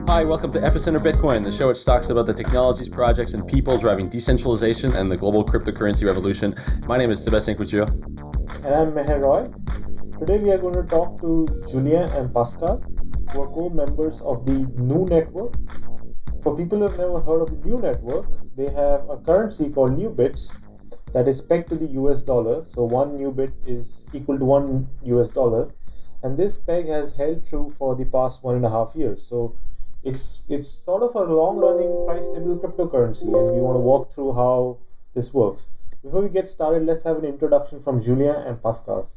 Hi, welcome to Epicenter Bitcoin, the show which talks about the technologies, projects, and people driving decentralization and the global cryptocurrency revolution. My name is Sébastien Couture. And I'm Meher Roy. Today we are going to talk to Julien and Pascal, who are co-members of the NU network. For people who have never heard of the NU network, they have a currency called NUBITS that is pegged to the US dollar. So one NUBIT is equal to $1 US. And this peg has held true for the past 1.5 years. So it's sort of a long-running price-stable cryptocurrency, and we want to walk through how this works. Before we get started, let's have an introduction from Julien and Pascal.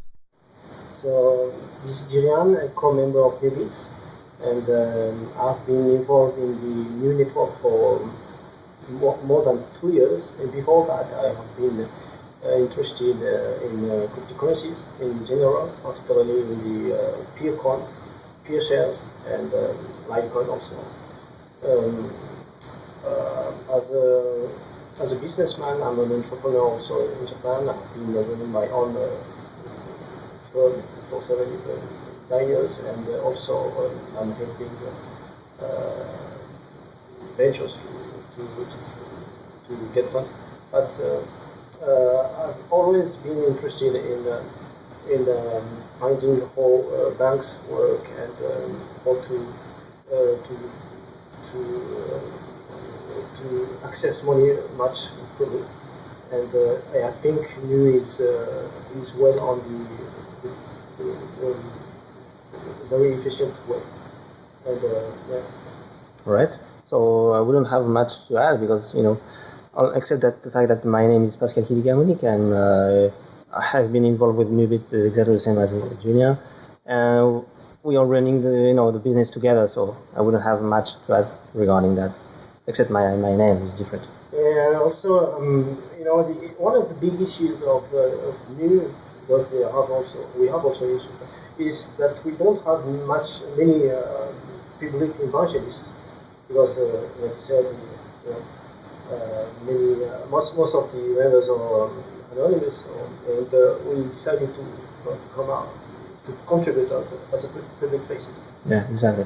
So this is Julien, a co-member of NUBITS, and I've been involved in the NU network for more than 2 years. And before that, I have been interested in cryptocurrencies in general, particularly in the peer coin, peer shares, and LITE also. As a businessman, I'm an entrepreneur also in Japan. I've been running my own firm for 9 years, and also I'm helping ventures to get funded. But I've always been interested in finding how banks work and how to access money much freely. And I think NU is well on the very efficient way. And yeah. Right. So I wouldn't have much to add because, except that the fact that my name is PASCAL HAMONIC, and I have been involved with NUBIT exactly the same as Julien. And we are running the business together, so I wouldn't have much to add regarding that, except my name is different. And also, one of the big issues of NU, because we have also issues, is that we don't have many public evangelists, because like you said, most of the members are anonymous, and we decided to come out to contribute as a public faces. Yeah, exactly.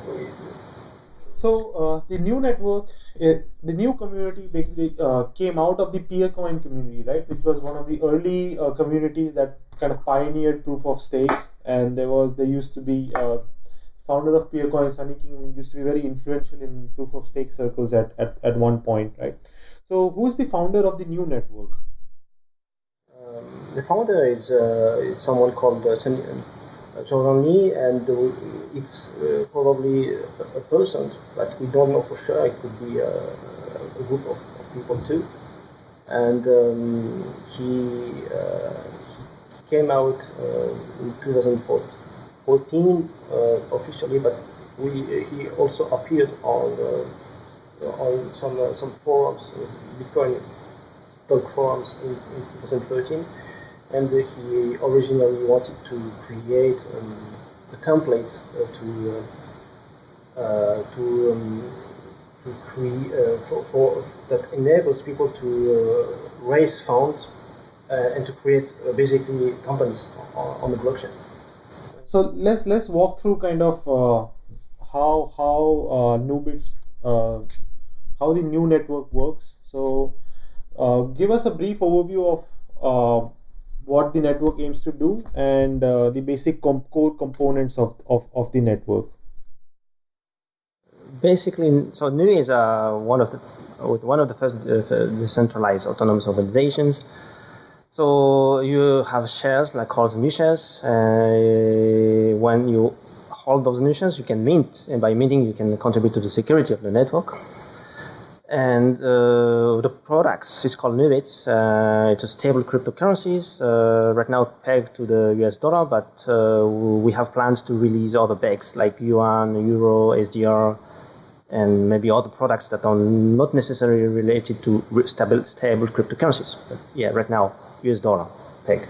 So the NU network, the NU community basically came out of the peer coin community, right? Which was one of the early communities that kind of pioneered proof of stake. And there used to be founder of peer coin, Sunny King, used to be very influential in proof of stake circles at one point, right? So who's the founder of the NU network? The founder is someone called Lee, and it's probably a person, but we don't know for sure. It could be a group of people too. And he came out in 2014 officially, but he also appeared on some forums, Bitcoin talk forums in 2013. And he originally wanted to create a template that enables people to raise funds and to create basically companies on the blockchain. So let's walk through kind of how NUBITS, how the NU network works. So give us a brief overview of what the network aims to do and the basic core components of the network. Basically, so NU is one of the first decentralized autonomous organizations. So you have shares like called NU shares. When you hold those NU shares, you can mint, and by minting, you can contribute to the security of the network. And the products is called NUBITS. It's a stable cryptocurrencies, right now pegged to the US dollar, but we have plans to release other pegs like yuan, euro, SDR, and maybe other products that are not necessarily related to stable cryptocurrencies. But yeah, right now, US dollar peg.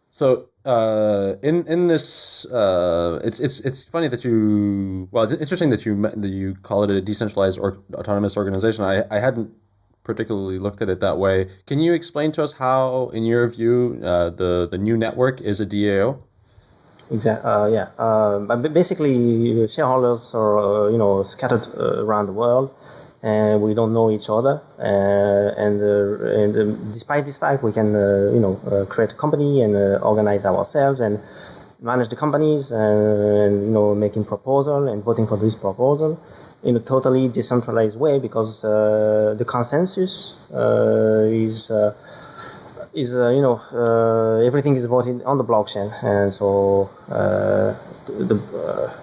So in this, it's funny that it's interesting that you call it a decentralized or autonomous organization. I hadn't particularly looked at it that way. Can you explain to us how, in your view, the NU network is a DAO? Exactly. Yeah. But basically, shareholders are scattered around the world, and we don't know each other. And despite this fact, we can create a company and organize ourselves and manage the companies and making proposal and voting for this proposal in a totally decentralized way, because the consensus is everything is voted on the blockchain, and so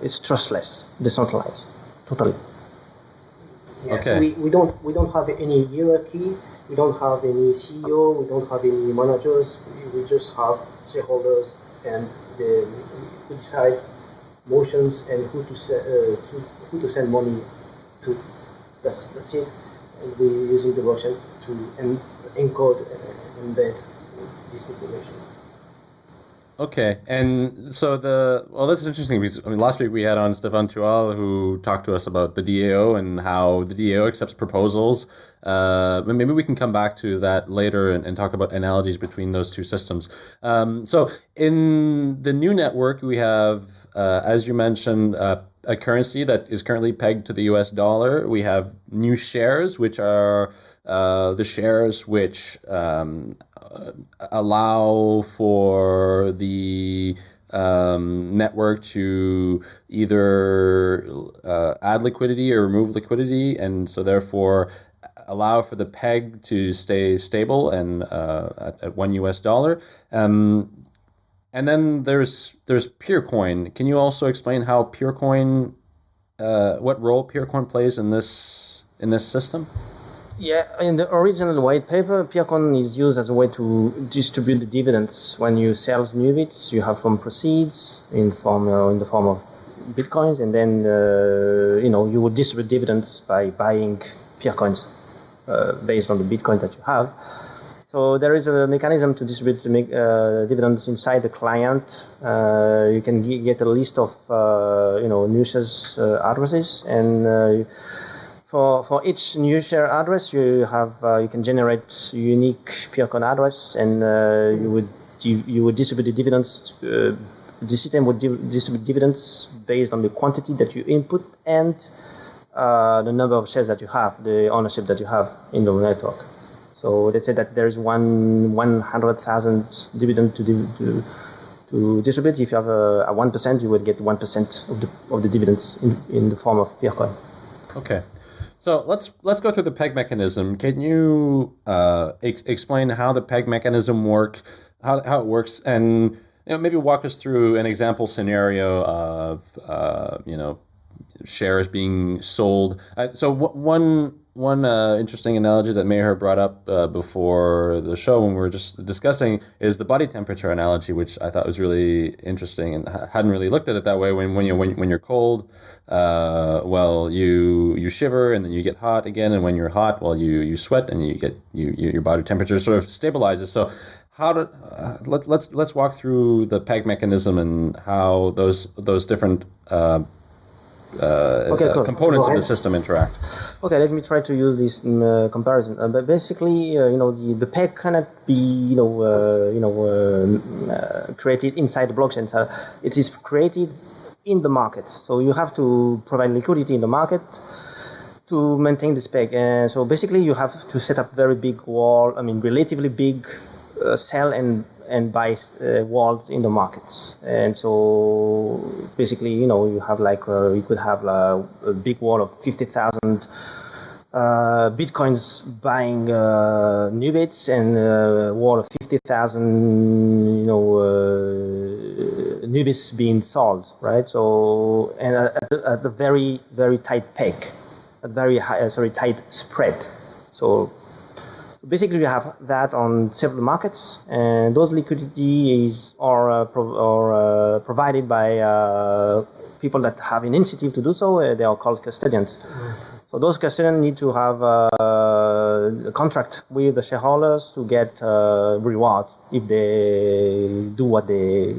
it's trustless, decentralized, totally. Yes, Okay. we don't have any hierarchy, we don't have any CEO, we don't have any managers. We just have shareholders, and we decide motions and who to send money to. That's it. And we're using the blockchain to encode and embed this information. Okay, and so this is interesting because last week we had on Stefan Tual, who talked to us about the DAO and how the DAO accepts proposals. Maybe we can come back to that later and talk about analogies between those two systems. So in the new network, we have, as you mentioned, a currency that is currently pegged to the US dollar. We have new shares, which are the shares which allow for the network to either add liquidity or remove liquidity, and so therefore allow for the peg to stay stable and at $1 US. And then there's PureCoin. Can you also explain how PureCoin, what role PureCoin plays in this system? Yeah, in the original white paper, PureCoin is used as a way to distribute the dividends. When you sell NUBITs, you have some proceeds in the form of bitcoins, and then you would distribute dividends by buying PureCoins based on the bitcoin that you have. So there is a mechanism to distribute dividends inside the client. You can get a list of new shares addresses, and for each new share address, you can generate a unique PureCoin address, and you would distribute the dividends. The system would distribute dividends based on the quantity that you input and the number of shares that you have, the ownership that you have in the network. So let's say that there is 100,000 dividend to distribute. If you have a 1%, you would get 1% of the dividends in the form of PureCoin. Okay. So let's go through the peg mechanism. Can you explain how the peg mechanism works, how it works, and maybe walk us through an example scenario of shares being sold. So one interesting analogy that Meher brought up before the show when we were just discussing is the body temperature analogy, which I thought was really interesting and hadn't really looked at it that way. When you're cold, you shiver and then you get hot again, and when you're hot, you sweat and you get your body temperature sort of stabilizes. So let's walk through the peg mechanism and how those different components of the system interact. Okay, let me try to use this comparison. But basically, the peg cannot be created inside the blockchain. So it is created in the markets. So you have to provide liquidity in the market to maintain this peg. And so basically, you have to set up very big relatively big sell and buy walls in the markets. And so basically, you have you could have a big wall of 50,000 bitcoins buying NUBITs, and a wall of 50,000 NUBITs being sold, right? So, and at a very, very tight peg, a very tight spread. So basically, you have that on several markets, and those liquidities are provided by people that have an incentive to do so. They are called custodians. So those custodians need to have a contract with the shareholders to get reward if they do what they,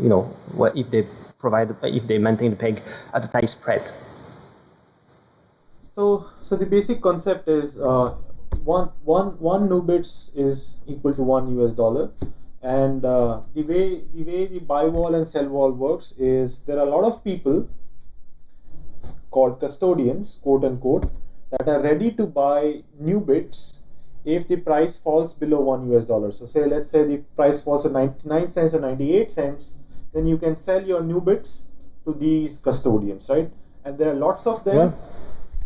if they maintain the peg at a tight spread. So the basic concept is one NUBITS is equal to $1 US, And the way the buy wall and sell wall works is there are a lot of people called custodians, quote unquote, that are ready to buy new bits if the price falls below $1. So let's say the price falls to 99 cents or 98 cents, then you can sell your new bits to these custodians, right? And there are lots of them,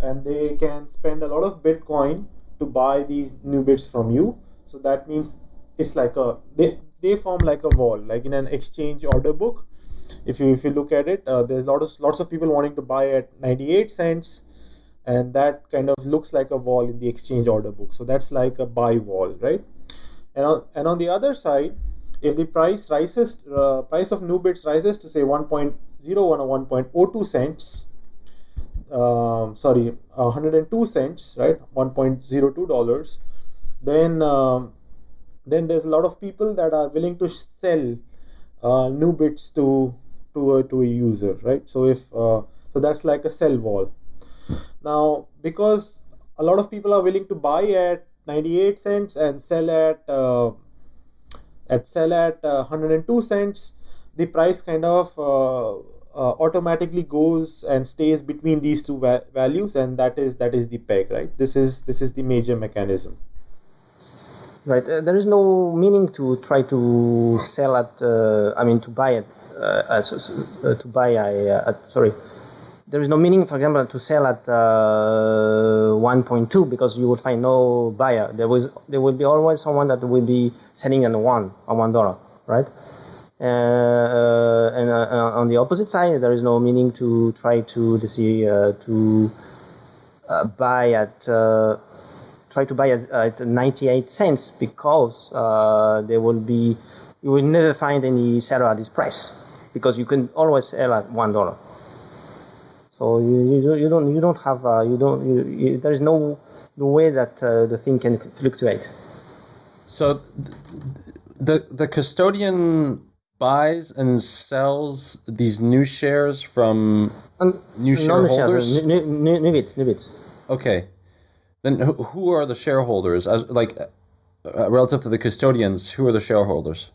and they can spend a lot of Bitcoin to buy these new bits from you. So that means it's like they form like a wall, like in an exchange order book. If you look at it, there's lots of people wanting to buy at 98 cents, and that kind of looks like a wall in the exchange order book. So that's like a buy wall, right? And on the other side, if the price of new bits rises to say 1.01 or 1.02 cents, 102 cents, right? $1.02, then there's a lot of people that are willing to sell new bits to a user, right? So so that's like a sell wall. Now, because a lot of people are willing to buy at 98 cents and sell at 102 cents, the price kind of automatically goes and stays between these two values, and that is the peg, right? This is the major mechanism. Right. There is no meaning to try to sell at. To buy sorry. There is no meaning, for example, to sell at 1.2 because you will find no buyer. There will be always someone that will be selling at $1, right? And on the opposite side, there is no meaning to try to buy at 98 cents because you will never find any seller at this price because you can always sell at $1. So there is no way that the thing can fluctuate. So the custodian buys and sells these new shares from new shareholders? NUBITS. Okay. Then who are the shareholders? Relative to the custodians, who are the shareholders?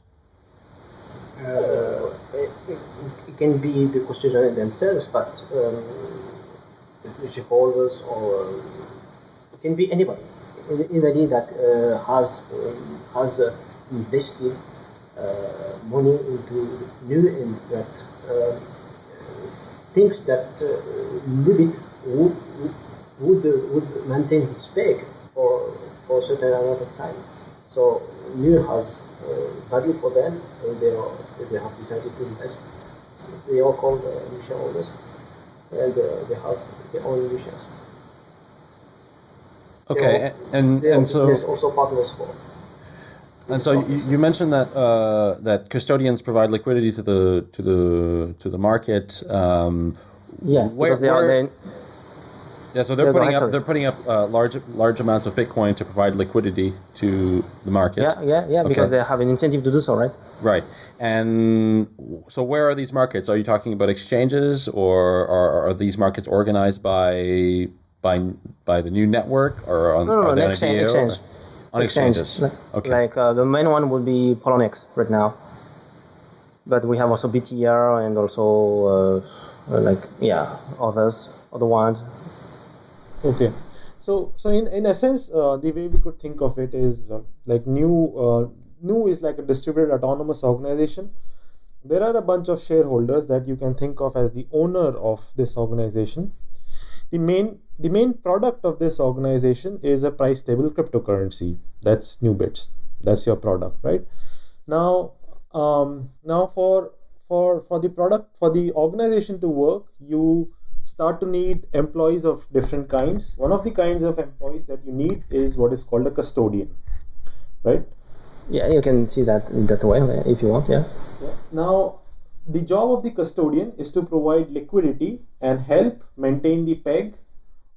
It can be the custodians themselves, but the shareholders, or it can be anybody that has invested money into new and that thinks that NUBIT would maintain its peg for a certain amount of time. So new has value for them, and they have decided to invest. So they are called new shareholders, and they have their own new shares. Okay, and so business also partners for. And so you mentioned that that custodians provide liquidity to the market. Because they are. Yeah, so they're putting up large amounts of Bitcoin to provide liquidity to the market. Yeah, because they have an incentive to do so, right? Right. And so where are these markets? Are you talking about exchanges, or are these markets organized by the new network, or on exchange. On exchanges? Okay. Like the main one would be Poloniex right now. But we have also BTR and also other ones. Okay, so in essence, the way we could think of it is like new is like a distributed autonomous organization. There are a bunch of shareholders that you can think of as the owner of this organization. The main product of this organization is a price stable cryptocurrency. That's NUBITS. That's your product, right? Now for the product, for the organization to work, you start to need employees of different kinds. One of the kinds of employees that you need is what is called a custodian, right? Yeah, you can see that in that way if you want. Yeah. Now, the job of the custodian is to provide liquidity and help maintain the peg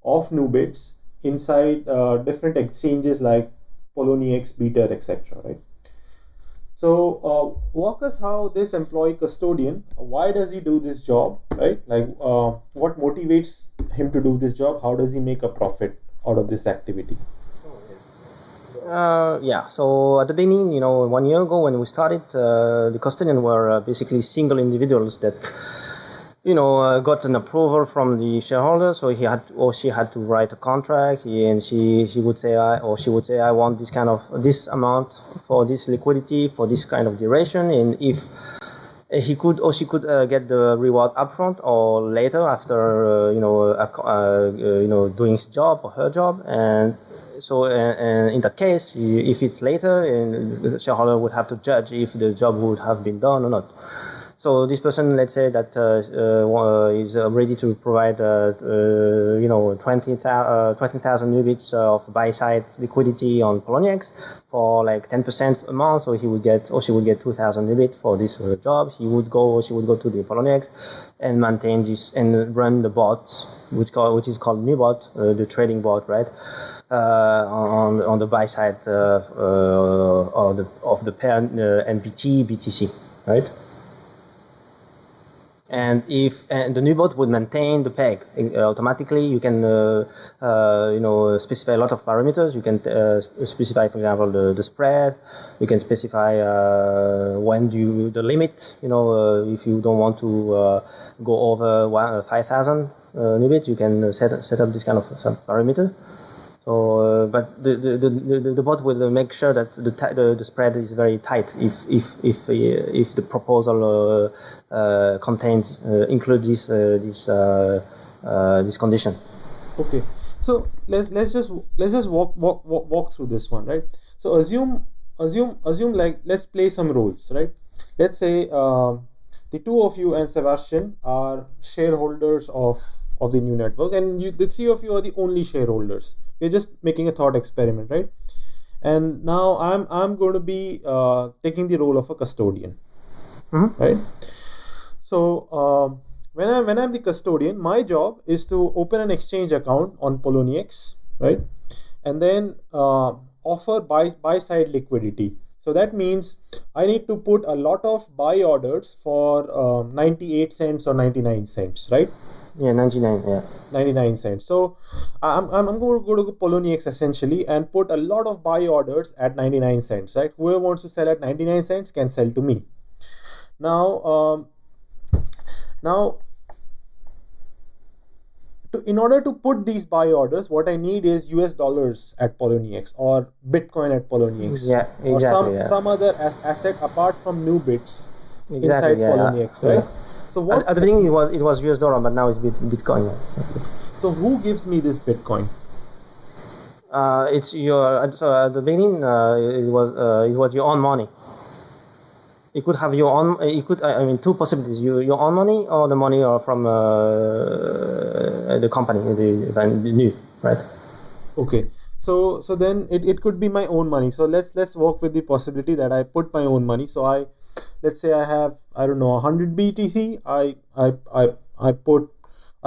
of NUBITS inside different exchanges like Poloniex, BITCONNECT, etc. Right? So walk us how this employee custodian, why does he do this job, right? Like what motivates him to do this job? How does he make a profit out of this activity? Yeah, so at the beginning, 1 year ago when we started, the custodians were basically single individuals that, got an approval from the shareholder, so he had or she had to write a contract, and she would say, she would say, I want this amount for this liquidity for this kind of duration, and if he could or she could get the reward upfront or later after doing his job or her job, and so in that case, if it's later, the shareholder would have to judge if the job would have been done or not. So this person, let's say that is ready to provide 20,000 NUBITs of buy-side liquidity on Poloniex for like 10% a month, so he would get or she would get 2,000 NUBIT for this job. She would go to the Poloniex and maintain this and run the bot, which is called NUBOT, the trading bot, right? On the buy side of the pair NBT BTC, right? And the new bot would maintain the peg automatically. You can specify a lot of parameters. You can specify, for example, the spread. You can specify the limit. If you don't want to go over 5,000 NUBIT, you can set up this kind of some parameter. So, but the bot will make sure that the spread is very tight if the proposal contains includes this condition. Okay, so let's just walk through this one, right? So assume like let's play some roles, right? Let's say the two of you and Sebastian are shareholders of the new network, and the three of you are the only shareholders. We're just making a thought experiment, right? And now I'm going to be taking the role of a custodian, right? So when I'm the custodian, my job is to open an exchange account on Poloniex, right? And then offer buy side liquidity. So that means I need to put a lot of buy orders for 98 cents or 99 cents, right? Yeah, 99. Yeah, 99 cents. So I'm going to go to Poloniex essentially and put a lot of buy orders at 99 cents, right? Whoever wants to sell at 99 cents can sell to me. Now, in order to put these buy orders, what I need is US dollars at Poloniex or Bitcoin at Poloniex, yeah, exactly, or some other asset apart from NUBITs exactly, inside Poloniex, right? Yeah. So what at the beginning it was US dollar, but now it's Bitcoin. Yeah. So who gives me this Bitcoin? It's your. So at the beginning, it was your own money. You could have your own. You could. Two possibilities: your own money or the money from the company, the new, right? Okay. So then it could be my own money. So let's work with the possibility that I put my own money. So let's say I have 100 BTC. I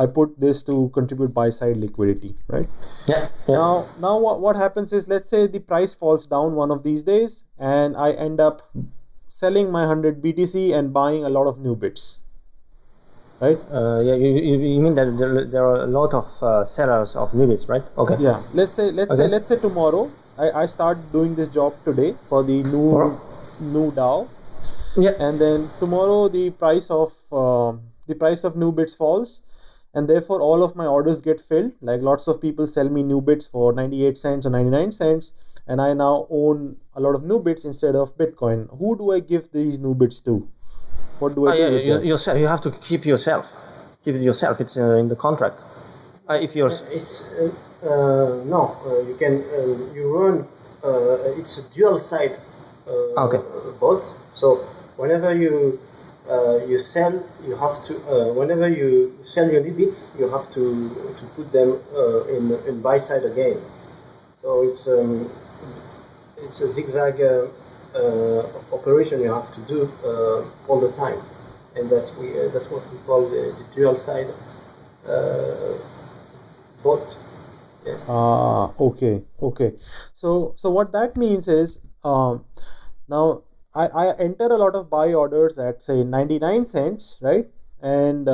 put this to contribute buy side liquidity, right? Yeah. Now what happens is, let's say the price falls down one of these days and I end up selling my 100 BTC and buying a lot of NUBITs, right? You mean that there are a lot of sellers of NUBITs, right? Okay. Yeah. Let's say tomorrow I start doing this job today for the new DAO. Yeah. And then tomorrow the price of NUBITs falls, and therefore all of my orders get filled. Like lots of people sell me NUBITs for 98 cents or 99 cents, and I now own a lot of NUBITs instead of Bitcoin. Who do I give these NUBITs to? What do I do with them? Yourself. You have to keep yourself. Keep it yourself. It's in the contract. If you're you can you run. It's a dual side bot. So whenever you sell, you have to. Whenever you sell your NUBITs, you have to put them in buy side again. So it's a zigzag operation you have to do all the time, and that's what we call the dual side bot. Yeah. Okay. So what that means is now I enter a lot of buy orders at say 99 cents, right? And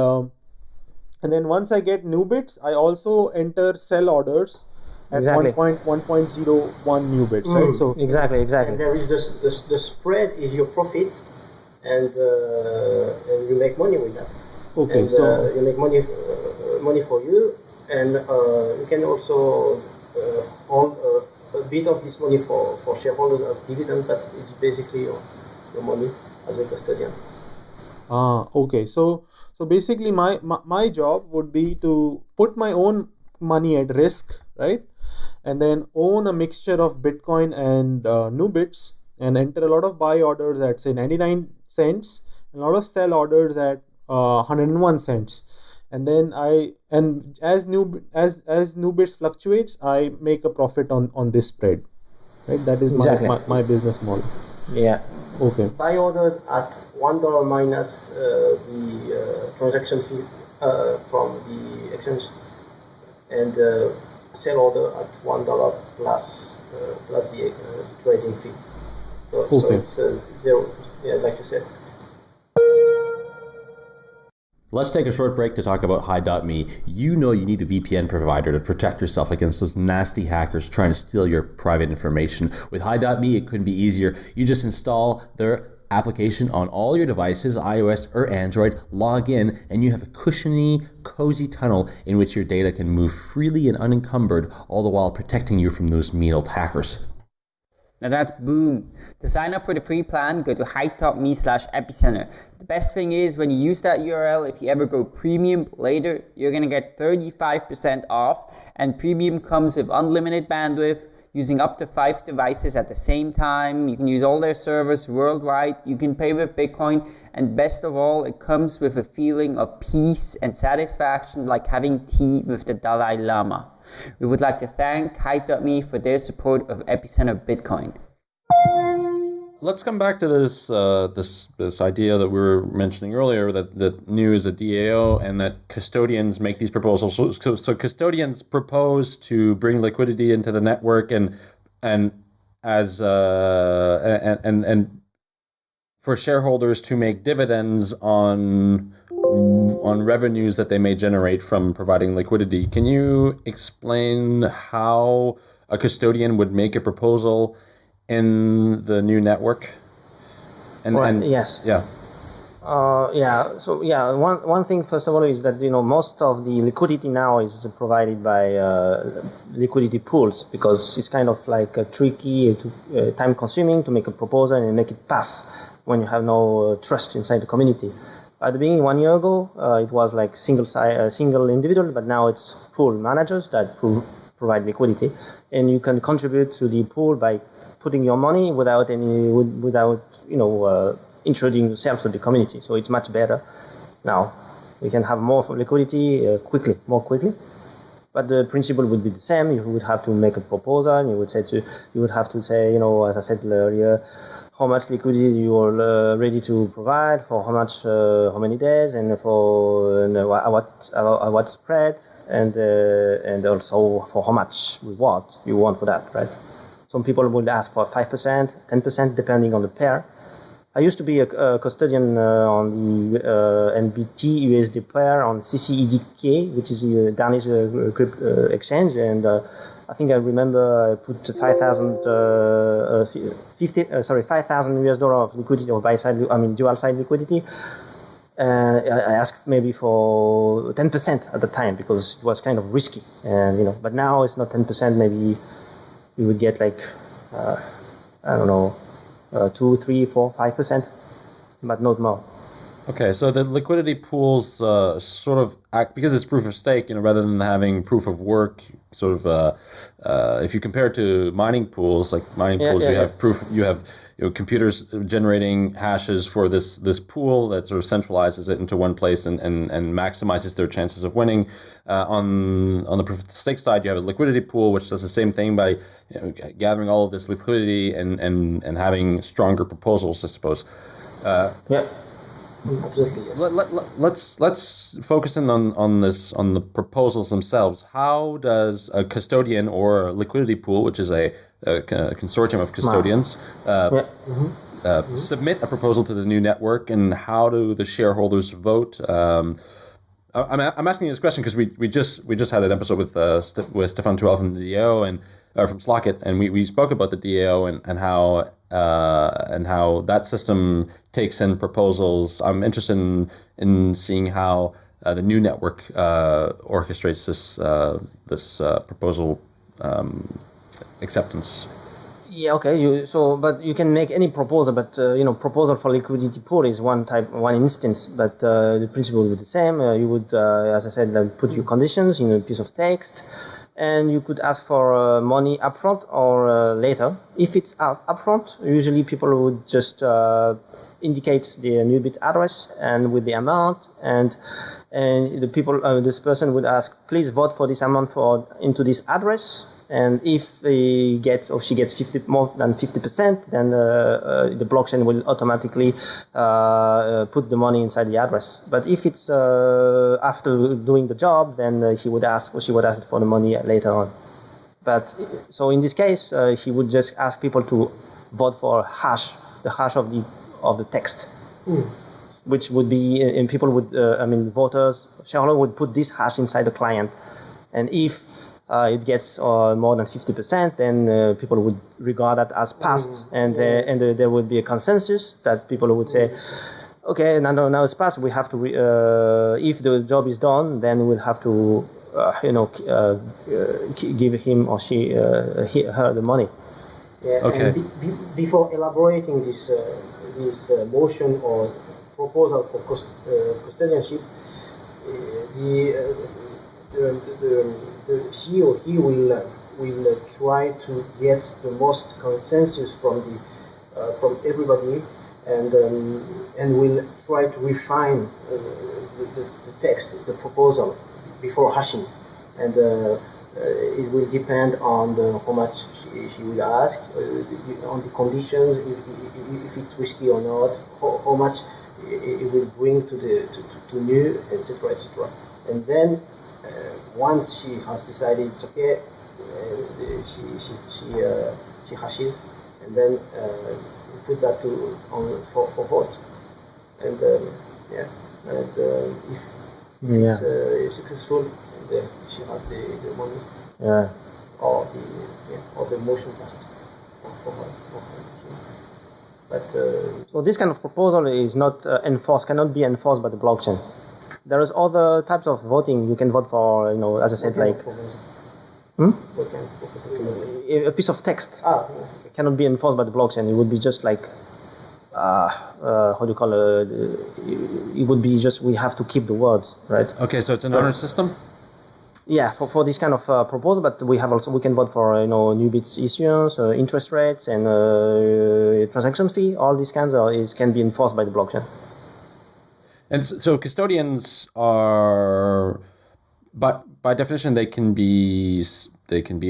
then once I get NUBITs, I also enter sell orders at Exactly. 1.01 new bits, right? So Exactly. And there is the spread is your profit, and you make money with that. okay, And, so you make money for you, and you can also hold a bit of this money for shareholders as dividend, but it's basically your money as a custodian. okay. So basically, my job would be to put my own money at risk, right? And then own a mixture of Bitcoin and NUBITS, and enter a lot of buy orders at say 99 cents, and a lot of sell orders at 101 cents. And then as NUBITS fluctuates, I make a profit on this spread, right? That is Exactly. my business model. Yeah. Okay. Buy orders at $1 minus the transaction fee from the exchange, and sell order at $1 plus the trading fee. So Okay. it's zero. Yeah, like you said. Let's take a short break to talk about Hi.me. You know you need a VPN provider to protect yourself against those nasty hackers trying to steal your private information. With Hi.me, it couldn't be easier. You just install their application on all your devices, iOS or Android, log in, and you have a cushiony, cozy tunnel in which your data can move freely and unencumbered, all the while protecting you from those mean old hackers. Now that's boom. To sign up for the free plan, go to hike.me/epicenter. The best thing is when you use that URL, if you ever go premium later, you're going to get 35% off. And premium comes with unlimited bandwidth, using up to 5 devices at the same time. You can use all their servers worldwide. You can pay with Bitcoin. And best of all, it comes with a feeling of peace and satisfaction like having tea with the Dalai Lama. We would like to thank Hi.me for their support of Epicenter Bitcoin. Let's come back to this this idea that we were mentioning earlier, that NU is a DAO and that custodians make these proposals. So custodians propose to bring liquidity into the network and for shareholders to make dividends on revenues that they may generate from providing liquidity. Can you explain how a custodian would make a proposal in the NU network? Yes. Yeah. One thing first of all is that most of the liquidity now is provided by liquidity pools, because it's kind of like tricky, time consuming to make a proposal and make it pass when you have no trust inside the community. At the beginning, 1 year ago, it was like single individual, but now it's pool managers that provide liquidity, and you can contribute to the pool by putting your money without introducing yourself to the community. So it's much better now. We can have more liquidity more quickly. But the principle would be the same. You would have to make a proposal. You would have to say, as I said earlier, how much liquidity you are ready to provide, for how many days, and for what spread, and also for how much reward you want for that, right? Some people would ask for 5%, 10%, depending on the pair. I used to be a custodian on the NBT USD pair on CCEDK, which is a Danish crypto exchange, and I think I remember I put $5,000 of liquidity, or dual side liquidity. I asked maybe for 10% at the time because it was kind of risky, and but now it's not 10%. Maybe you would get like 2, 3, 4, 5%, but not more. Okay, so the liquidity pools sort of act, because it's proof of stake, rather than having proof of work. Sort of, if you compare it to mining pools, you have proof. You have computers generating hashes for this pool that sort of centralizes it into one place and maximizes their chances of winning. On the proof of stake side, you have a liquidity pool which does the same thing by gathering all of this liquidity and having stronger proposals, I suppose. Absolutely, yes. Let's focus in on the proposals themselves. How does a custodian or a liquidity pool, which is a consortium of custodians, submit a proposal to the new network, and how do the shareholders vote? I'm asking you this question because we just had an episode with Stefan Tuel from the DAO and from Slockit, and we spoke about the DAO and how that system takes in proposals. I'm interested in seeing how the new network orchestrates this proposal acceptance. Yeah, okay. But you can make any proposal, but proposal for liquidity pool is one instance, but the principle would be the same. You would, as I said, put your conditions in a piece of text, and you could ask for money upfront or later. If it's upfront, usually people would just indicate the NUBIT address and with the amount, and the people, this person would ask, please vote for this amount into this address. And if he gets or she gets more than 50%, then the blockchain will automatically put the money inside the address. But if it's after doing the job, then he would ask or she would ask for the money later on. But so in this case, he would just ask people to vote for the hash of the text, which would be, and people would, voters, shareholders would put this hash inside the client, and if it gets more than 50%, then people would regard that as passed, and there would be a consensus that people would say, okay, now it's passed. We have to, if the job is done, then we'll have to, give him or she, her the money. Yeah. Okay. And before elaborating this motion or proposal for custodianship, he or he will try to get the most consensus from everybody, and will try to refine the text, the proposal before hashing, and it will depend on how much she will ask, on the conditions, if it's risky or not, how much it will bring to new, etc., etc. And then once she has decided it's okay, she hashes, and then put that for vote. And if it's successful, then she has the money. Yeah. Or the motion passed for her. But so this kind of proposal is not cannot be enforced by the blockchain. There is other types of voting. You can vote for, as I said, like what kind of proposal? A piece of text. Okay. Cannot be enforced by the blockchain. It would be just like, how do you call it? It would be just, we have to keep the words, right? Okay, so it's an honor system? Yeah, for this kind of proposal, but we can vote for NUBITS issuance, interest rates, and transaction fee. All these kinds can be enforced by the blockchain. And so custodians are, but by definition, they can be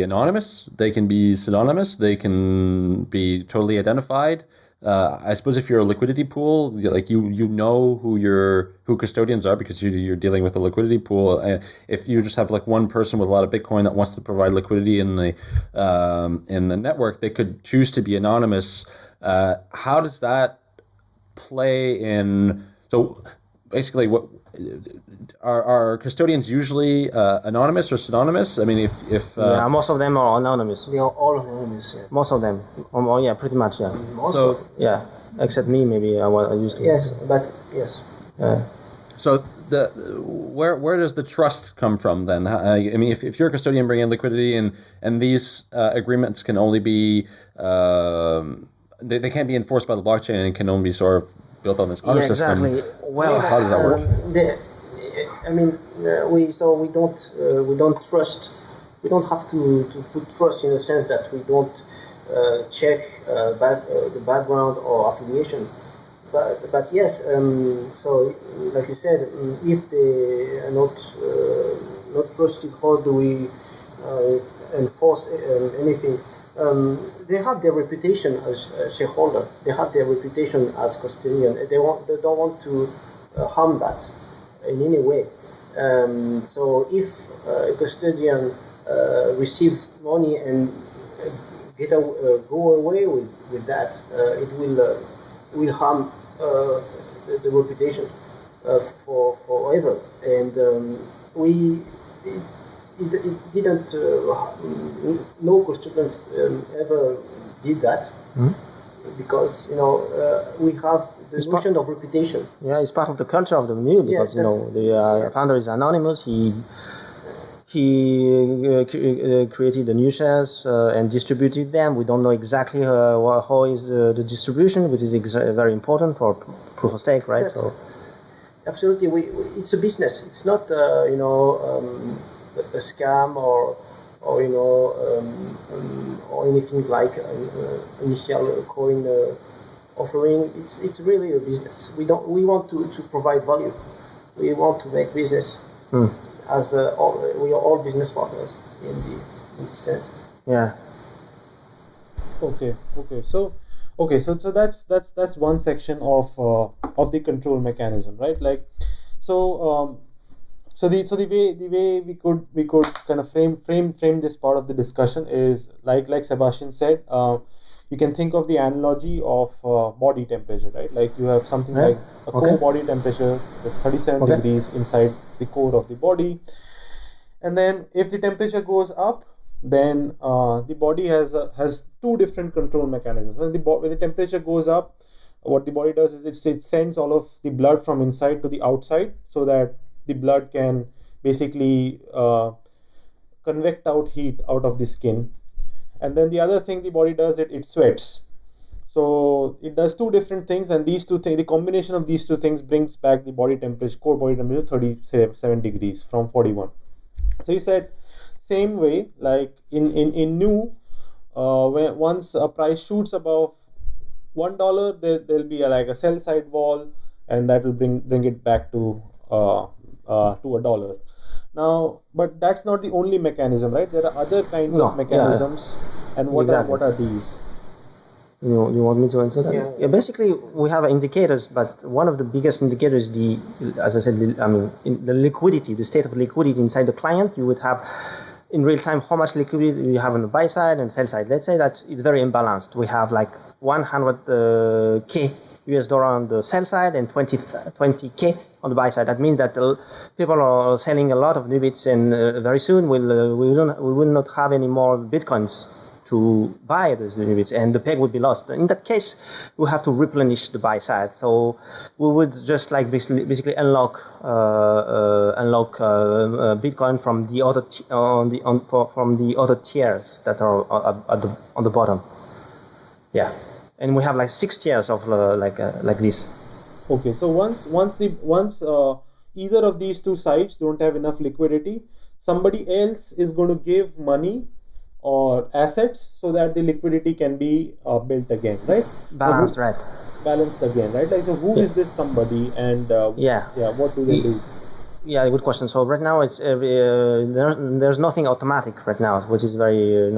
anonymous, they can be pseudonymous, they can be totally identified. I suppose if you're a liquidity pool, like you know who custodians are because you're dealing with a liquidity pool. If you just have like one person with a lot of Bitcoin that wants to provide liquidity in the network, they could choose to be anonymous. How does that play in? So basically, what are custodians usually anonymous or pseudonymous? I mean, if yeah, most of them are anonymous. They are all anonymous. Yeah. Most of them. Yeah, pretty much. Yeah. Also, yeah, except me, maybe I used to. Yes, but yes. So where does the trust come from then? I mean, if you're a custodian bringing in liquidity and these agreements can only be they can't be enforced by the blockchain and can only be sort of built on this honor system. Exactly. Well, how does that work? We don't trust. We don't have to put trust in the sense that we don't check the background or affiliation. But yes, so like you said, if they are not trusted, how do we enforce anything? They have their reputation as a shareholder. They have their reputation as custodian. They don't want to harm that in any way. So if a custodian receives money and go away with that, it will harm the reputation. forever, and it didn't. No custodian ever did that because we have the notion of reputation. Yeah, it's part of the culture of the NU because the founder is anonymous. He created the new shares and distributed them. We don't know exactly how is the distribution, which is very important for proof of stake, right? So absolutely, it's a business. It's not a scam or anything like initial coin offering. It's really a business. We want to provide value. We want to make business. As we are all business partners in this sense. Yeah. Okay. So that's one section of the control mechanism, right? Like, so the way we could kind of frame this part of the discussion is like Sebastian said. You can think of the analogy of body temperature, right? Like you have something like a core body temperature is 37 degrees inside the core of the body, and then if the temperature goes up, then the body has two different control mechanisms. When the temperature goes up, what the body does is it sends all of the blood from inside to the outside, so that the blood can basically convect out heat out of the skin. And then the other thing the body does, it sweats. So it does two different things, and these two things, the combination of these two things brings back the body temperature, core body temperature, 37 degrees from 41. So he said, same way, like in NU, when once a price shoots above $1, there'll be like a sell side wall, and that will bring it back to $1. Now, but that's not the only mechanism, right? There are other kinds of mechanisms, and what are these? You want me to answer that? Yeah. Basically, we have indicators, but one of the biggest indicators is as I said, the liquidity, the state of liquidity inside the client. You would have in real time how much liquidity you have on the buy side and sell side. Let's say that it's very imbalanced. We have like 100K US dollar on the sell side and 20K on the buy side. That means that people are selling a lot of NUBITs, and very soon we will not have any more Bitcoins to buy those NUBITs, and the peg would be lost. In that case, we have to replenish the buy side. So we would just like basically unlock Bitcoin from the other from the other tiers that are on the bottom. Yeah. And we have like 6 tiers of like this. Okay, so once either of these two sides don't have enough liquidity, somebody else is going to give money or assets so that the liquidity can be built again, right? Balanced, right? Balanced again, right? Like, so who is this somebody, and what do they do? Yeah, good question. So right now it's there's nothing automatic right now, which is very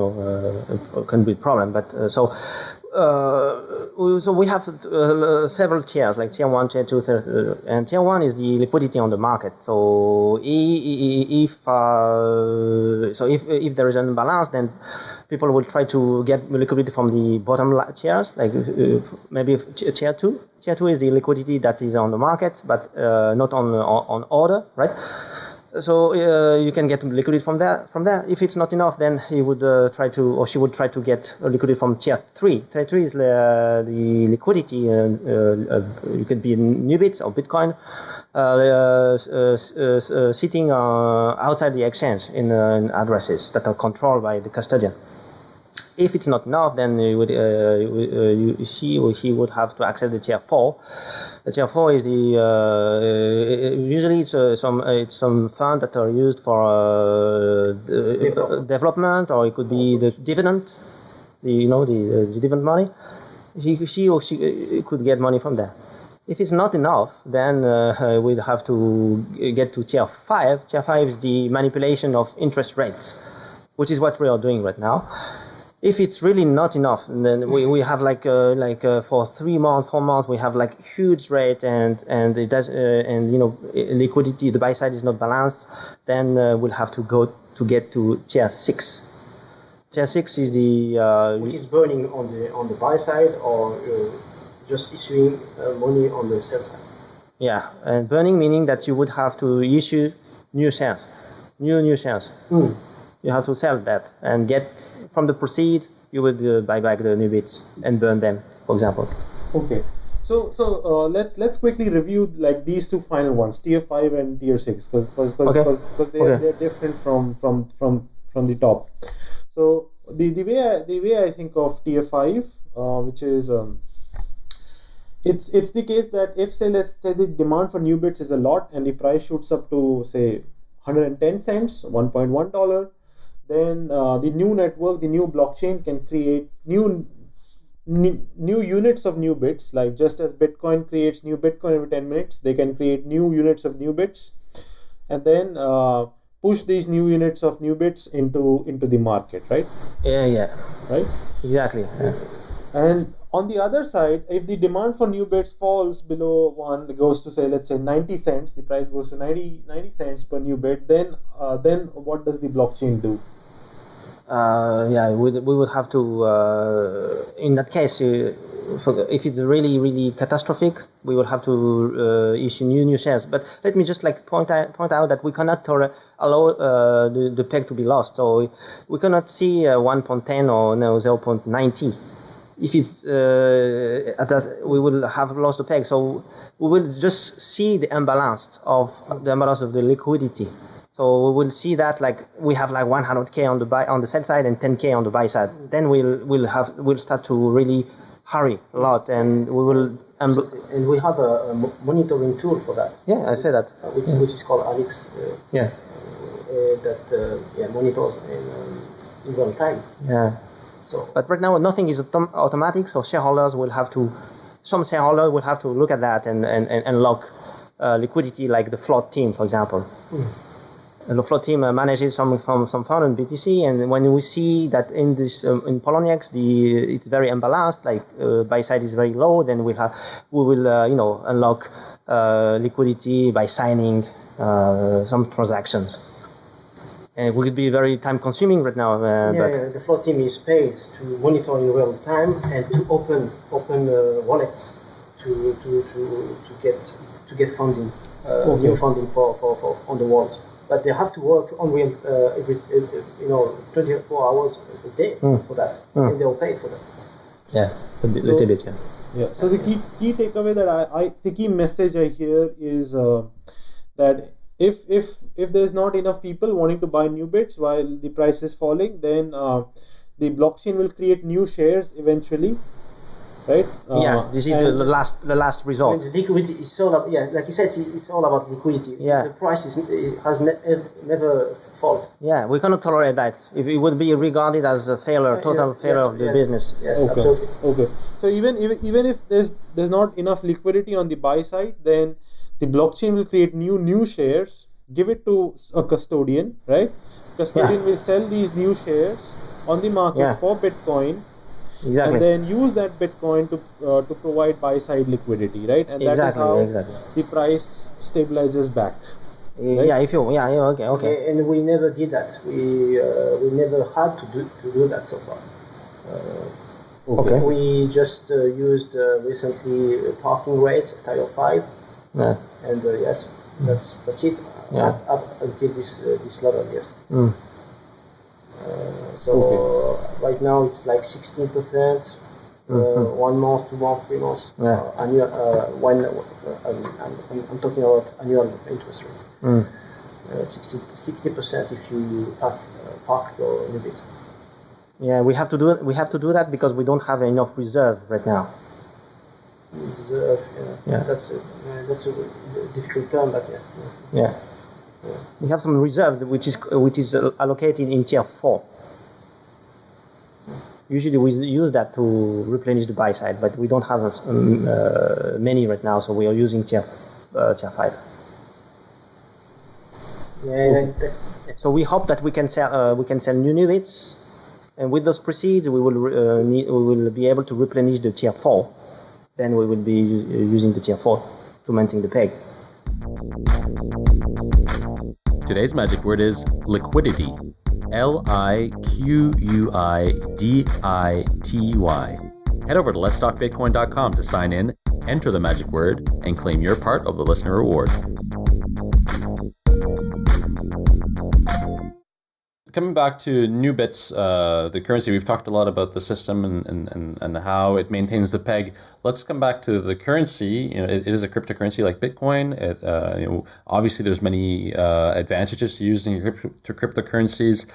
can be a problem. But so we have several tiers, like tier 1, tier 2, and tier 1 is the liquidity on the market. So if there is an imbalance, then people will try to get liquidity from the bottom tiers, like maybe tier 2. Tier 2 is the liquidity that is on the market, but not on order, right? So you can get liquidity from there. If it's not enough, then he would she would try to get liquidity from tier 3. Tier 3 is the liquidity. You could be NUBITs or Bitcoin sitting outside the exchange in addresses that are controlled by the custodian. If it's not enough, then he would have to access the tier 4. The tier 4 is the usually it's some funds that are used for development, or it could be the dividend, the dividend money. She or she could get money from there. If it's not enough, then we'd have to get to tier 5. Tier 5 is the manipulation of interest rates, which is what we are doing right now. If it's really not enough, then we have like for 3 months, 4 months, we have like huge rate, and it does liquidity. The buy side is not balanced. Then we'll have to go to get to tier 6. Tier 6 is the which is burning on the buy side, or just issuing money on the sell side. Yeah, and burning meaning that you would have to issue new shares, new shares. You have to sell that and get from the proceeds. You would buy back the NUBITs and burn them, for example. Okay. So let's quickly review like these two final ones, tier 5 and tier 6, because they're different from the top. So the way I think of tier 5, which is it's the case that if let's say the demand for NUBITs is a lot and the price shoots up to say 110 cents, $1.1, then the new network, the new blockchain can create new units of NUBITs, like just as Bitcoin creates new Bitcoin every 10 minutes, they can create new units of NUBITs and then push these new units of NUBITs into the market, right? Yeah. Right? Exactly. Yeah. And on the other side, if the demand for NUBITs falls below 1, it goes to say, let's say 90 cents, the price goes to 90 cents per NUBIT, then what does the blockchain do? We would have to, in that case, if it's really catastrophic, we will have to issue new shares. But let me just point out that we cannot allow the peg to be lost. So we cannot see 1.10 or 0.90. If it's we will have lost the peg. So we will just see the imbalance of the liquidity. So we will see that we have 100K on the sell side and 10K on the buy side. Then we'll start to really hurry a lot, and we will. And we have a monitoring tool for that. Yeah, I say that. Which is called ALIX. That monitors in real time. Yeah. So. But right now nothing is automatic. So some shareholders will have to look at that and unlock liquidity, like the float team, for example. And the float team manages some fund in BTC, and when we see that in in Poloniex it's very imbalanced, buy side is very low, then we will unlock liquidity by signing some transactions. And it will be very time consuming right now. The float team is paid to monitor in real time and to open wallets to get funding, new funding for on the world. But they have to work on real every 24 hours a day for that, and they'll pay for that. Yeah, a little bit. Yeah. Yeah. So the key takeaway that the key message I hear is that if there's not enough people wanting to buy NUBITs while the price is falling, then the blockchain will create new shares eventually. Right? This is the last result. And the liquidity is all about, like you said, it's all about liquidity. Yeah. The price has never fallen. Yeah, we cannot tolerate that. If it would be regarded as a failure, total failure of the business. Yes, absolutely. Okay. So even if there's not enough liquidity on the buy side, then the blockchain will create new shares, give it to a custodian, right? Custodian will sell these new shares on the market for Bitcoin. Exactly. And then use that Bitcoin to provide buy-side liquidity, right? And that is how the price stabilizes back. Right? Okay. And we never did that. We never had to do that so far. Okay. We just used recently parking rates, Tier 5. Yeah. And that's it. Yeah. Up until this level, yes. Right now it's like 16%, 1 month, 2 months, 3 months. Annual. I'm talking about annual interest rate. 60% if you park your NUBITs. Yeah, we have to do that because we don't have enough reserves right now. Reserve, that's a difficult term, but yeah. We have some reserve which is allocated in tier 4. Usually we use that to replenish the buy side, but we don't have many right now, so we are using tier 5. So we hope that we can sell new NUBITs, and with those proceeds we will be able to replenish the tier 4. Then we will be using the tier 4 to maintain the peg. Today's magic word is liquidity. LIQUIDITY. Head over to letstalkbitcoin.com to sign in enter the magic word, and claim your part of the listener reward. Coming back to NUBITS, the currency, we've talked a lot about the system and how it maintains the peg. Let's come back to the currency. It is a cryptocurrency like Bitcoin. Obviously, there's many advantages to using cryptocurrencies.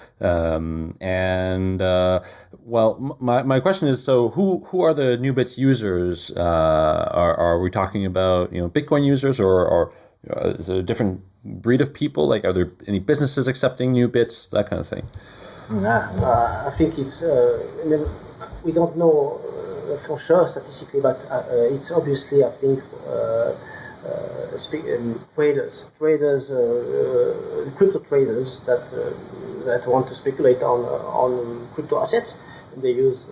My question is: so who are the NUBITS users? Are we talking about Bitcoin users, or is it a different breed of people? Like, are there any businesses accepting NUBITS, that kind of thing? I think it's we don't know for sure statistically, but it's obviously, I think, traders, crypto traders that want to speculate on crypto assets. And they use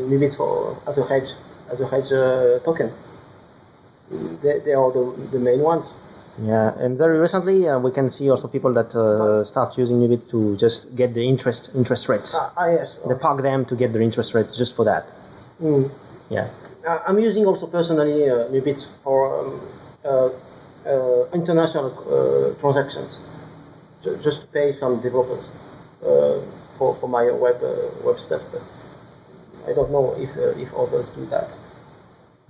NUBITS as a hedge token. They are the main ones. Yeah, and very recently we can see also people that start using NUBITS to just get the interest rates. Yes. They park them to get their interest rate just for that. Yeah. I'm using also personally NUBITS for international transactions, just to pay some developers for my web stuff. But I don't know if others do that.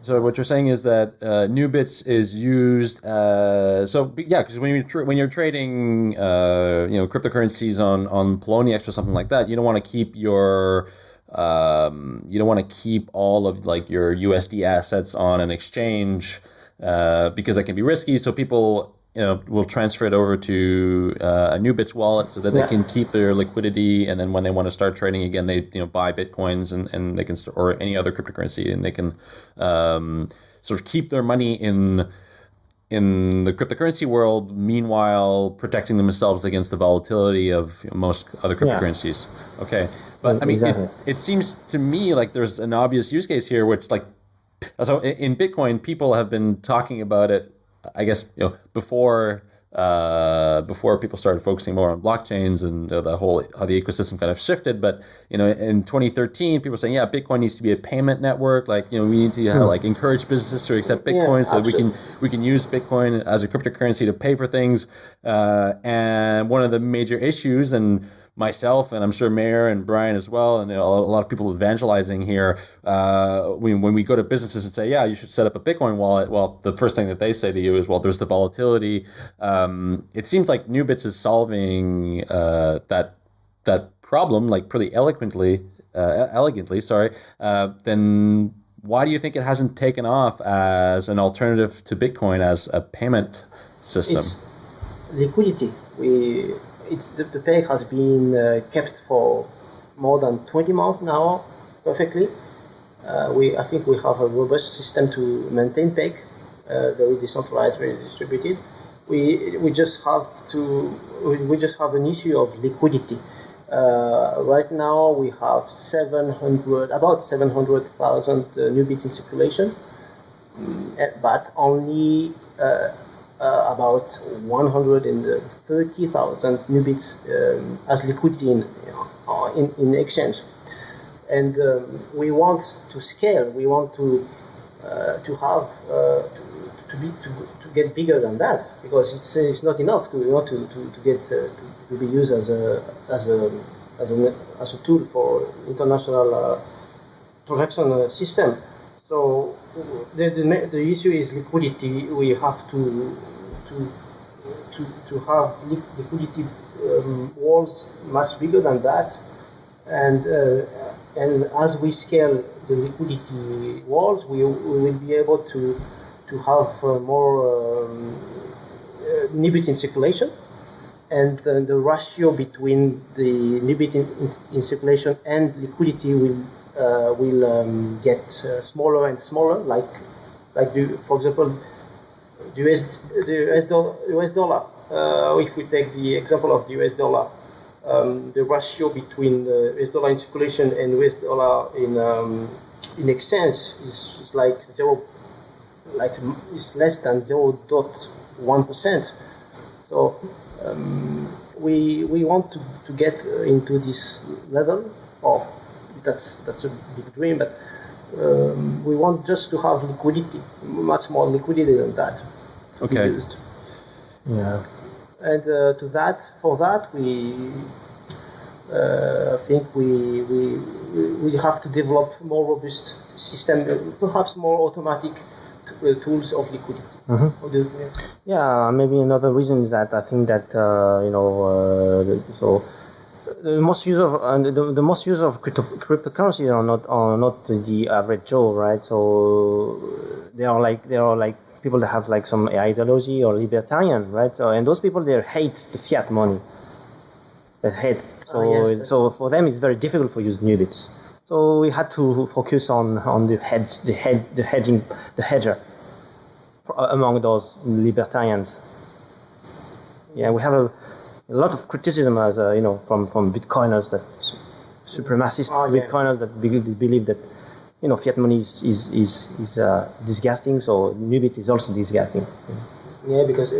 So what you're saying is that NUBITS is used, because when you're trading, cryptocurrencies on Poloniex or something like that, you don't want to keep all of like your USD assets on an exchange because that can be risky. So people will transfer it over to a NUBITS wallet so that they can keep their liquidity, and then when they want to start trading again, they buy Bitcoins and they can or any other cryptocurrency, and they can sort of keep their money in the cryptocurrency world, meanwhile protecting themselves against the volatility of most other cryptocurrencies. Okay, but I mean, exactly. It seems to me like there's an obvious use case here, which so in Bitcoin, people have been talking about it, I guess, before people started focusing more on blockchains and how the ecosystem kind of shifted. But in 2013, people were saying, Bitcoin needs to be a payment network. Like, we need to encourage businesses to accept Bitcoin so we can use Bitcoin as a cryptocurrency to pay for things. And one of the major issues, and myself, and I'm sure Mayor and Brian as well, and a lot of people evangelizing here, when we go to businesses and say, you should set up a Bitcoin wallet, well, the first thing that they say to you is, well, there's the volatility. It seems like NUBITS is solving that problem, like pretty elegantly. Then why do you think it hasn't taken off as an alternative to Bitcoin as a payment system? It's liquidity. The peg has been kept for more than 20 months now, perfectly. I think we have a robust system to maintain peg, very decentralized, very distributed. We just have an issue of liquidity. Right now we have about 700,000 NUBITS in circulation, but only about 130,000 NUBITS as liquidity in exchange, and we want to scale. We want to get bigger than that, because it's not enough to be used as a tool for international transaction system. So the issue is liquidity. We have to have liquidity walls much bigger than that, and as we scale the liquidity walls, we will be able to have more NUBITS in circulation, and the ratio between the NUBITS in circulation and liquidity will get smaller and smaller. For example, the US dollar. If we take the example of the US dollar, the ratio between the US dollar in circulation and US dollar in exchange is like zero. It's less than 0.1%. So we want to get into this level. That's a big dream, but We want just to have liquidity, much more liquidity than that to be Okay. used. Yeah. And for that, I think we have to develop more robust system, perhaps more automatic tools of liquidity. How do you think? Yeah, maybe another reason is that I think that the most use of the most use of cryptocurrencies are not the average Joe, right? So they are like people that have like some ideology or libertarian, right? So and those people they hate the fiat money. They hate. So Yes, so for them it's very difficult to use NUBITS. So we had to focus on the hedger among those libertarians. Yeah, we have a lot of criticism as from Bitcoiners that supremacist Bitcoiners that believe that fiat money is disgusting. So NUBIT is also disgusting. Yeah, because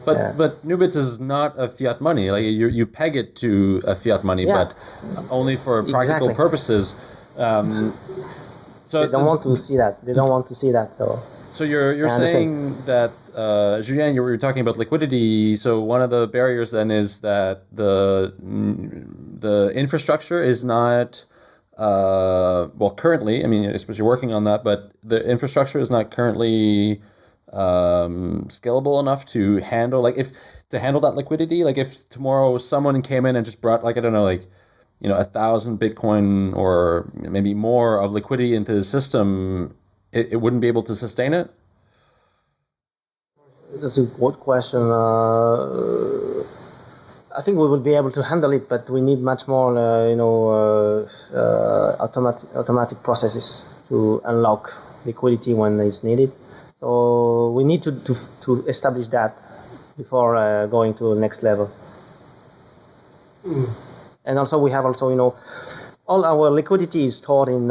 But NUBITS is not a fiat money. Like you peg it to a fiat money, Yeah. but only for practical Exactly. purposes. So They don't want to see that. They don't want to see that. So you're I understand. saying that Julien, you were talking about liquidity. So one of the barriers then is that the infrastructure is not currently. I mean, especially working on that, but the infrastructure is not currently scalable enough to handle that liquidity. Like if tomorrow someone came in and just brought 1,000 Bitcoin or maybe more of liquidity into the system, it wouldn't be able to sustain it? That's a good question. I think we will be able to handle it, but we need much more, automatic processes to unlock liquidity when it's needed. So we need to establish that before going to the next level. And also we have all our liquidity is stored in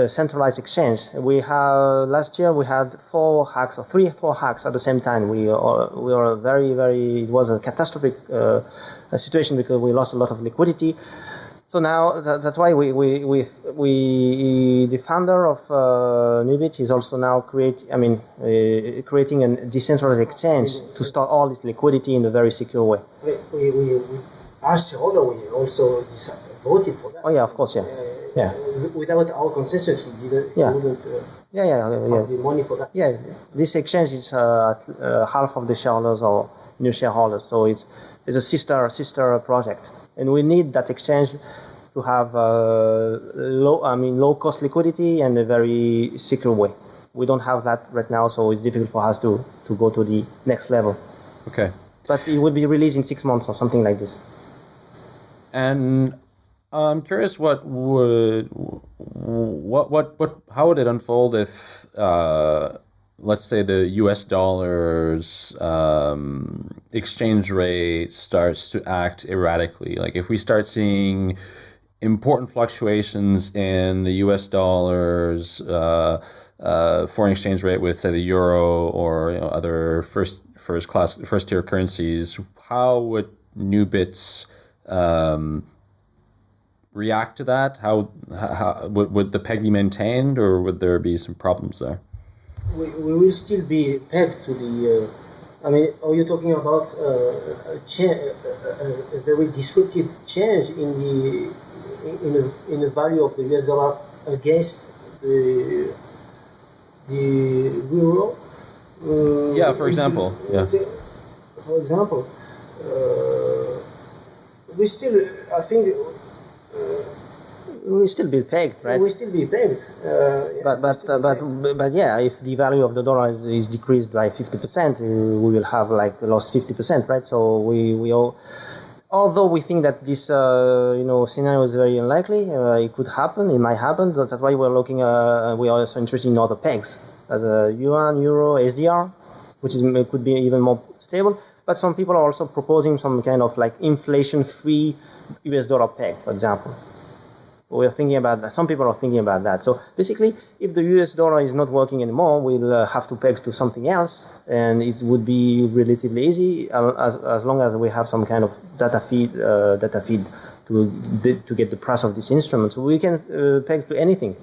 centralized exchange. We have last year we had 4 hacks or 4 hacks at the same time. We were very. It was a catastrophic situation because we lost a lot of liquidity. So now that's why the founder of NUBIT is also now creating a decentralized exchange to store all this liquidity in a very secure way. we as shareholder, we also voted for that. Oh yeah, of course, yeah. Yeah. Without our consensus, we wouldn't Yeah. have the money for that. Yeah, this exchange is half of the shareholders or new shareholders, so it's a sister project, and we need that exchange to have low cost liquidity and a very secure way. We don't have that right now, so it's difficult for us to go to the next level. Okay. But it will be released in 6 months or something like this. And I'm curious, how would it unfold if, let's say, the U.S. dollar's exchange rate starts to act erratically? Like if we start seeing important fluctuations in the U.S. dollar's foreign exchange rate with, say, the euro or other first tier currencies, how would NUBITS react to that? How would the peg be maintained, or would there be some problems there? We will still be pegged to the. Are you talking about a very disruptive change in the value of the US dollar against the euro? Yeah, for example. For example, we still, I think. We will still be pegged, right? We will still be pegged. But yeah, if the value of the dollar is decreased by 50%, we will have lost 50%, right? So we all, although we think that this scenario is very unlikely, it could happen, it might happen. That's why we're looking. We are also interested in other pegs, as yuan, euro, SDR, which could be even more stable. But some people are also proposing some kind of inflation-free US dollar peg, for example. We're thinking about that. Some people are thinking about that. So basically, if the US dollar is not working anymore, we'll have to peg to something else, and it would be relatively easy as long as we have some kind of data feed to get the price of this instrument. So we can peg to anything.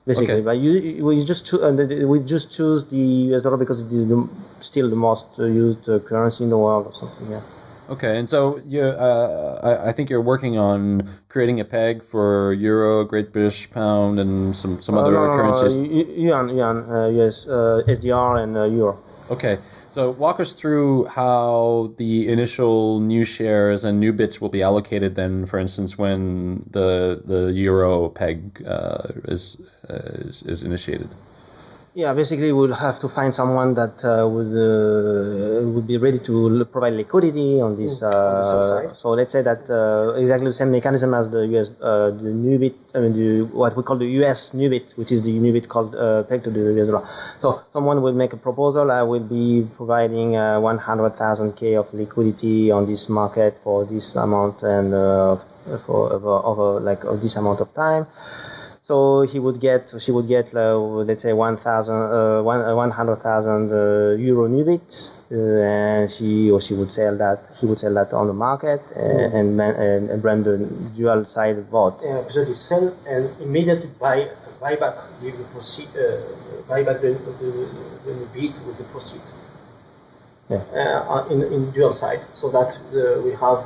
basically. Okay. But we just choose the US dollar because it is still the most used currency in the world or something. Yeah. Okay, and so I think you're working on creating a peg for euro, Great British pound, and some other currencies. Yuan, US, SDR, and euro. Okay, so walk us through how the initial new shares and new bits will be allocated then, for instance, when the euro peg is initiated. Yeah, basically we'll have to find someone that would be ready to provide liquidity on this. On the sell side. So let's say that exactly the same mechanism as the US, the NUBIT, what we call the US NUBIT, which is the NUBIT called pegged to the US dollar. So someone will make a proposal. I will be providing 100,000 of liquidity on this market for this amount and for over like this amount of time. So she would get, let's say 100,000 euro NUBIT, and he would sell that on the market and run the dual sided bot. Yeah, absolutely. Sell and immediately buy back the proceed, buy back the NUBIT with the proceed. Yeah. In dual side, so that we have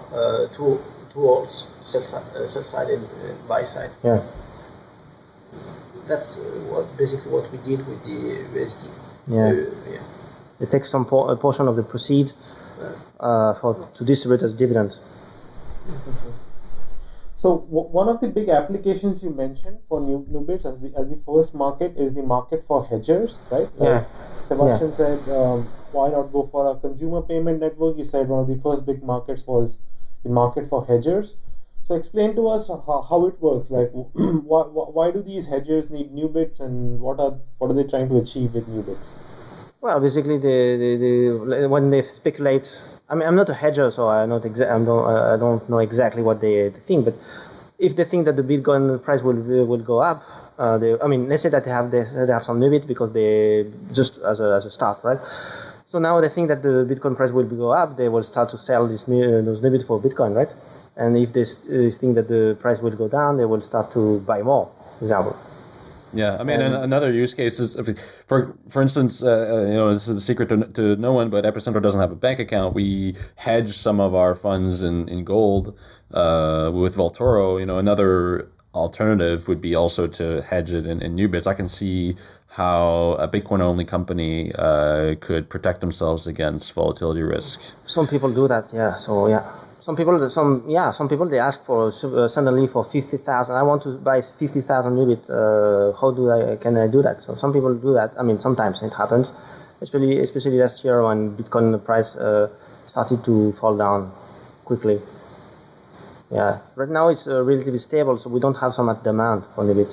two roles, sell side and buy side. Yeah. That's basically what we did with the USD. Yeah. They take some a portion of the proceed to distribute as dividend. So one of the big applications you mentioned for NUBITS as the first market is the market for hedgers, right? Yeah. Sebastian said, why not go for a consumer payment network? He said one of the first big markets was the market for hedgers. So explain to us how it works. Like, why do these hedgers need NUBITS, and what are they trying to achieve with NUBITS? Well, basically, when they speculate, I mean, I'm not a hedger, so I don't know exactly what they think. But if they think that the Bitcoin price will go up, let's say that they have some NUBIT because they just as a start, right? So now they think that the Bitcoin price will go up, they will start to sell those NUBIT for Bitcoin, right? And if they think that the price will go down, they will start to buy more, for example. Yeah, I mean, another use case is, for instance, this is a secret to no one, but Epicenter doesn't have a bank account. We hedge some of our funds in gold with Vaultoro. Another alternative would be also to hedge it in NUBITS. I can see how a Bitcoin-only company could protect themselves against volatility risk. Some people do that, yeah. So yeah. Some people they ask for suddenly for 50,000. I want to buy 50,000 NUBIT. How can I do that? So some people do that. I mean, sometimes it happens, especially last year when Bitcoin price started to fall down quickly. Yeah, right now it's relatively stable, so we don't have so much demand for NUBIT.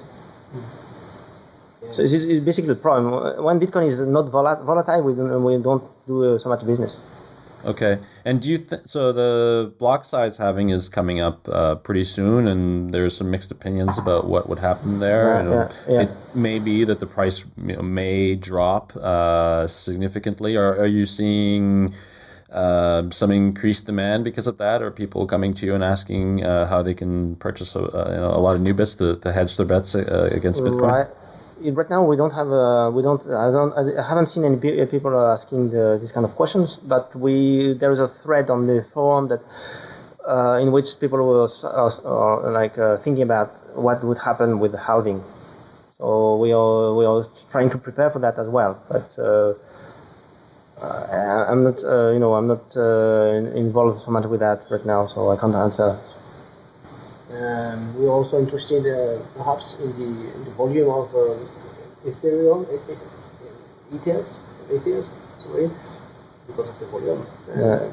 So it's basically the problem. When Bitcoin is not volatile, we don't do so much business. Okay, and do you so the block size halving is coming up pretty soon, and there's some mixed opinions about what would happen there. Yeah. It may be that the price may drop significantly. Are you seeing some increased demand because of that? Or people coming to you and asking how they can purchase a lot of NUBITS to hedge their bets against Bitcoin? Right now, I haven't seen any people asking these kind of questions, but there is a thread on the forum that in which people are thinking about what would happen with the halving. So we are trying to prepare for that as well. But I'm not involved so much with that right now, so I can't answer. We're also interested, perhaps, in the volume of Ethereum, ETHs, because of the volume.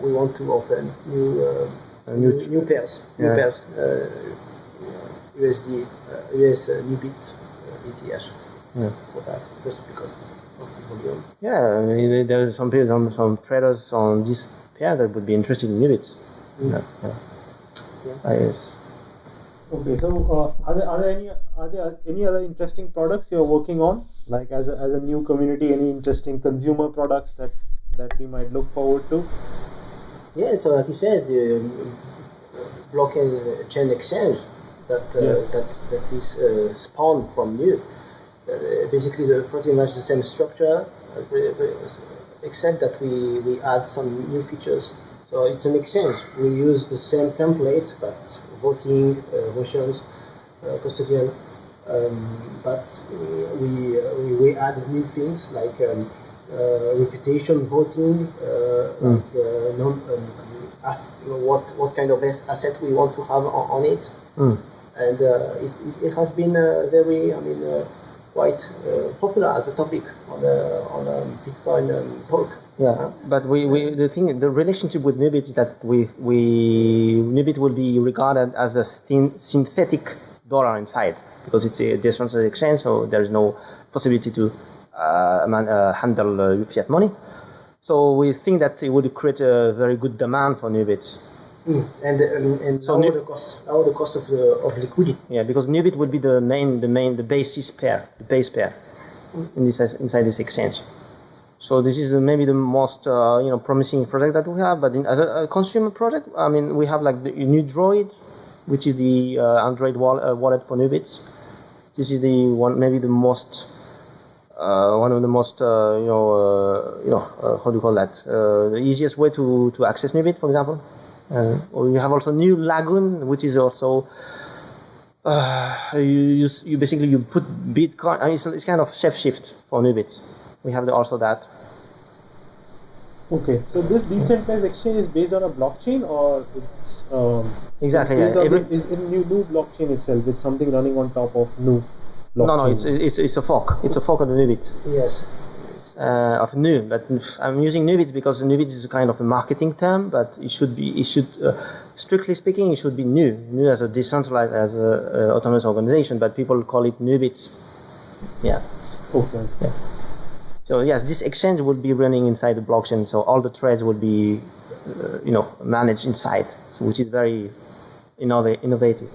We want to open new pairs, USD, US NUBIT, ETH for that, just because of the volume. Yeah, I mean, there are some people, some traders on this pair that would be interested in NUBITs. Yes. Okay, so are there any other interesting products you're working on, like as a new community? Any interesting consumer products that we might look forward to? Yeah, so like you said, blockchain exchange that is spawned from NU. basically pretty much the same structure, except that we add some new features. So it's an exchange. We use the same template, but voting, motions, custodian, but we add new things like reputation voting, what kind of asset we want to have on it. And it has been very, quite popular as a topic on a Bitcoin talk. Yeah, but the relationship with NUBIT is that NUBIT will be regarded as a synthetic dollar inside, because it's a decentralized exchange, so there is no possibility to handle fiat money. So we think that it would create a very good demand for NUBIT. And so the cost of liquidity. Yeah, because NUBIT would be the base pair inside this exchange. So this is maybe the most promising project that we have. But as a consumer project, we have like the new Droid, which is the Android wallet for NUBITs. This is one of the most how do you call that? The easiest way to access NUBIT, for example. We have also new Lagoon, which is also you basically put Bitcoin. It's kind of chef shift for NUBIT. We have also that. Okay, so this decentralized exchange is based on a blockchain, or it's exactly? It's based on is in new blockchain itself? It's something running on top of new blockchain. No, it's a fork. It's a fork of the NUBIT. Yes. Of Nu, but I'm using NUBIT because NUBIT is a kind of a marketing term, but it should strictly speaking, it should be Nu as a decentralized, as a autonomous organization, but people call it NUBIT. Yeah. Okay. Yeah. So yes, this exchange will be running inside the blockchain, so all the trades will be, managed inside, which is very innovative.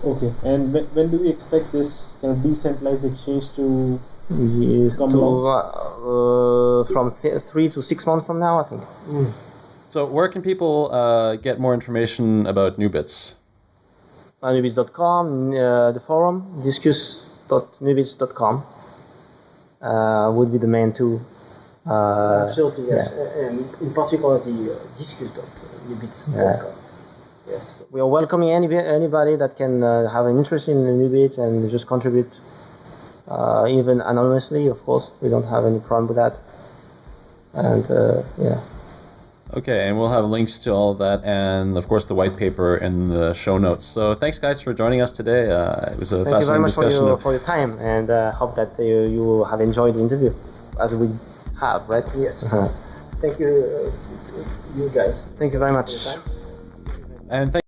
Okay, and when do we expect this kind of decentralized exchange to come along? From 3 to 6 months from now, I think. So where can people get more information about NUBITS? Nubits.com, the forum, discuss.nubits.com would be the main two. Absolutely, yes. Yeah. And in particular, the discuss.nubits.com. Yeah. Yes. We are welcoming anybody that can have an interest in NUBIT and just contribute, even anonymously, of course. We don't have any problem with that. And yeah. Okay, and we'll have links to all of that, and of course the white paper in the show notes. So thanks, guys, for joining us today. It was a fascinating discussion. Thank you very much for your time, and hope that you have enjoyed the interview, as we have, right? Yes. Thank you, you guys. Thank you very much. And thank